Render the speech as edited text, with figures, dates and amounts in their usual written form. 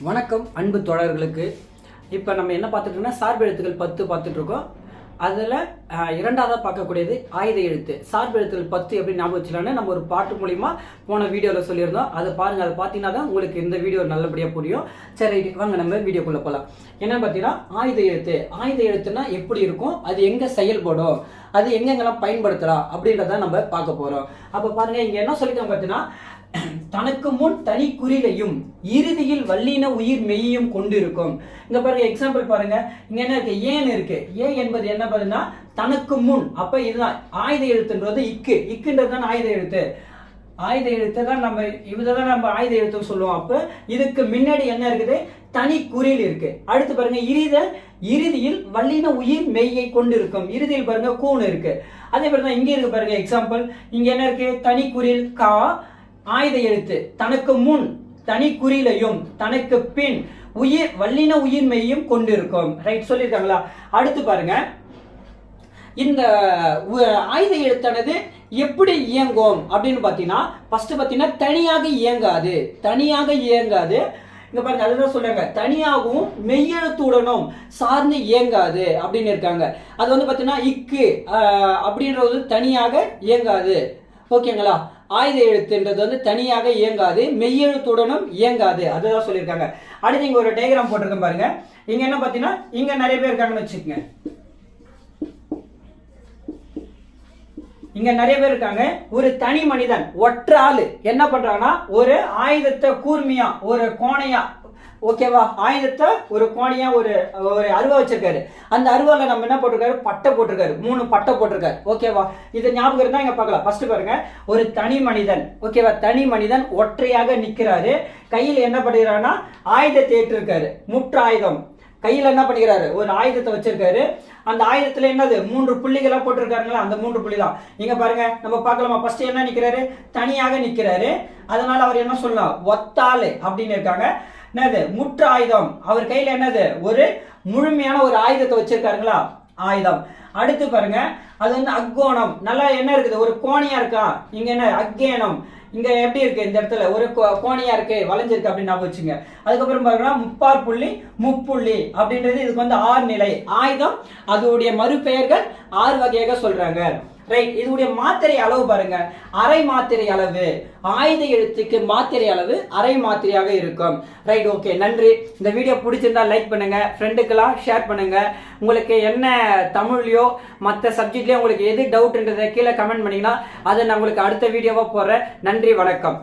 வணக்கம் அன்பு தோழர்களுக்கு. இப்போ நம்ம என்ன பார்த்துட்டோம்னா சார்பு எழுத்துக்கள் 10 பார்த்துட்டு இருக்கோம். அதில் இரண்டாவதாக பார்க்கக்கூடியது ஆயுத எழுத்து. சார்பு எழுத்துக்கள் 10 எப்படி ஞாபகம் வச்சுக்கலான்னு நம்ம ஒரு பாட்டு மூலிமா போன வீடியோவில் சொல்லியிருந்தோம். அதை பாருங்கள். அதை பார்த்தீங்கன்னா தான் உங்களுக்கு இந்த வீடியோ நல்லபடியாக புரியும். சரி, வாங்க நம்ம வீடியோக்குள்ளே போகலாம். என்னன்னு பார்த்தீங்கன்னா ஆயுத எழுத்து. ஆயுத எழுத்துனா எப்படி இருக்கும், அது எங்கே செயல்படும், அது எங்கெங்கெல்லாம் பயன்படுத்தலாம் அப்படின்றத நம்ம பார்க்க போகிறோம். அப்போ பாருங்கள், இங்கே என்ன சொல்லியிருக்காங்க பார்த்தீங்கன்னா, தனக்கு முன் தனி குறிலையும் இறுதியில் வல்லின உயிர் மெய்யும் கொண்டு இருக்கும். இங்க பாருங்க, எக்ஸாம்பிள் பாருங்க. இங்க என்ன இருக்கு, ஏன் இருக்கு. ஏன் என்பது என்ன பாருன்னா தனக்கு முன். அப்ப இதுதான் ஆயுத எழுத்துன்றது. இக்குன்றது தான் ஆயுத எழுத்து. ஆயுத எழுத்து தான் நம்ம இதுதான் நம்ம ஆயுத எழுத்து சொல்லுவோம். அப்ப இதுக்கு முன்னாடி என்ன இருக்குது, தனி குறில் இருக்கு. அடுத்து பாருங்க, இறுதியில் வல்லின உயிர் மெய்யை கொண்டு இருக்கும். இறுதியில் பாருங்க கூண் இருக்கு. அதே மாதிரி தான் இங்க இருக்கு பாருங்க. எக்ஸாம்பிள் இங்க என்ன இருக்கு, தனி குறில் கா ஆயுத எழுத்து. தனக்கு முன் தனி குறிலையும் தனக்கு பின் உயிர் வல்லின உயிர் மெய்யும் கொண்டிருக்கும். ரைட், சொல்லியிருக்காங்களா? அடுத்து பாருங்க, இந்த ஆயுத எழுத்தானது எப்படி இயங்கும் அப்படின்னு பார்த்தீங்கன்னா, ஃபர்ஸ்ட் பார்த்தீங்கன்னா தனியாக இயங்காது. இங்க பாருங்க, அதுதான் சொல்றாங்க, தனியாகவும் மெய்யெழுத்துடனும் சார்ந்து இயங்காது அப்படின்னு இருக்காங்க. அது வந்து பார்த்தீங்கன்னா இக்கு அப்படின்றது தனியாக இயங்காது. ஓகேங்களா? ஆயுத எழுத்துன்றது வந்து தனியாக இயங்காது, மெய்யெழுத்துடனும் இயங்காது. அதுதான் சொல்லியிருக்காங்க. அடுத்து இங்க ஒரு டயக்ராம் போட்டிருக்கேன் பாருங்க. இங்க என்ன பார்த்தீங்கன்னா, இங்க நிறைய பேர் இருக்காங்கன்னு வச்சுக்கோங்க. இங்க நிறைய பேர் இருக்காங்க. ஒரு தனி மனிதன் ஒற்ற ஆளு என்ன பண்றாங்கன்னா, ஒரு ஆயுதத்தை கூர்மையா ஒரு கோணையா, ஓகேவா, ஆயுதத்தை ஒரு கோணையா ஒரு அருவா வச்சிருக்காரு. அந்த அருவால நம்ம என்ன போட்டிருக்காரு, பட்டை போட்டிருக்காரு. 3 பட்டை போட்டிருக்காரு. ஓகேவா? இது ஞாபகம் இருந்தா இங்க பார்க்கலாம். ஃபர்ஸ்ட் பாருங்க, ஒரு தனி மனிதன், ஓகேவா, தனி மனிதன் ஒற்றையாக நிக்கிறாரு. கையில் என்ன பண்ணுறாருன்னா ஆயுதத்தை ஏற்றிருக்காரு. முற்று ஆயுதம் கையில் என்ன பண்ணிக்கிறாரு, ஒரு ஆயுதத்தை வச்சிருக்காரு. அந்த ஆயுதத்துல என்னது 3 புள்ளிகளா போட்டிருக்காருங்களா, அந்த 3 புள்ளி தான். இங்க பாருங்க, நம்ம பார்க்கலாமா? ஃபர்ஸ்ட் என்ன நிக்கிறாரு, தனியாக நிக்கிறாரு. அதனால அவர் என்ன சொல்லலாம், ஒத்தாளு அப்படின்னு இருக்காங்க. என்னது, முற்று ஆயுதம். அவர் கையில என்னது, ஒரு முழுமையான ஒரு ஆயுதத்தை வச்சிருக்காருங்களா, ஆயுதம். அடுத்து பாருங்க, அது வந்து அக்கோணம். நல்லா என்ன இருக்குது, ஒரு கோணியா இருக்கா. இங்க என்ன அக்கேனம், இங்க எப்படி இருக்கு, இந்த இடத்துல ஒரு கோணியா இருக்கு, வளைஞ்சிருக்கு அப்படின்னு வச்சுங்க. அதுக்கப்புறம் பாருங்க, முப்பார் புள்ளி முப்புள்ளி அப்படின்றது இதுக்கு வந்து 6 நிலை ஆயுதம். அதோடைய மறுபெயர்கள் 6 வகையாக சொல்றாங்க. ரைட், இதுடைய மாத்திரை அளவு பாருங்க, அரை மாத்திரை அளவு. ஆயுத எழுத்துக்கு மாத்திரை அளவு அரை மாத்திரையாக இருக்கும். ரைட், ஓகே, நன்றி. இந்த வீடியோ பிடிச்சிருந்தா லைக் பண்ணுங்க, ஃப்ரெண்டுக்கெல்லாம் ஷேர் பண்ணுங்க. உங்களுக்கு என்ன தமிழ்லையோ மற்ற சப்ஜெக்ட்லயோ உங்களுக்கு எது டவுட்ன்றதை கீழே கமெண்ட் பண்ணீங்கன்னா அதை நான் உங்களுக்கு அடுத்த வீடியோவா போடுறேன். நன்றி, வணக்கம்.